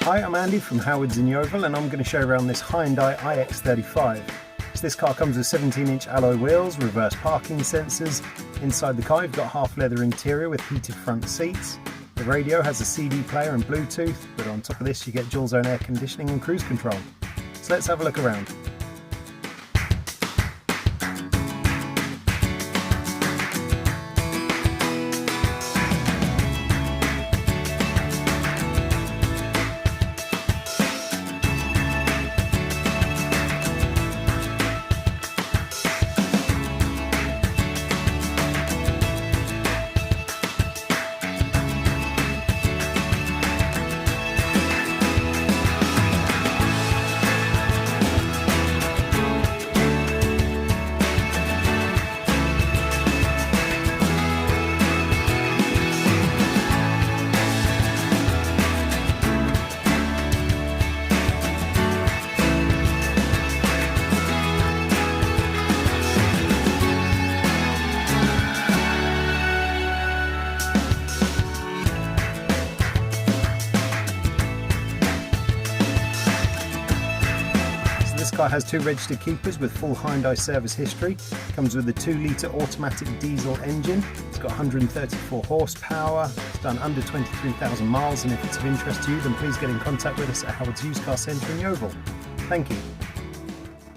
Hi, I'm Andy from Howard's in Yeovil, and I'm going to show you around this Hyundai iX35. So this car comes with 17-inch alloy wheels, reverse parking sensors. Inside the car you've got half leather interior with heated front seats. The radio has a CD player and Bluetooth, but on top of this you get dual zone air conditioning and cruise control. So let's have a look around. This car has 2 registered keepers with full Hyundai service history. Comes with a 2-litre automatic diesel engine. It's got 134 horsepower. It's done under 23,000 miles, and if it's of interest to you, then please get in contact with us at Howard's Used Car Centre in Yeovil. Thank you.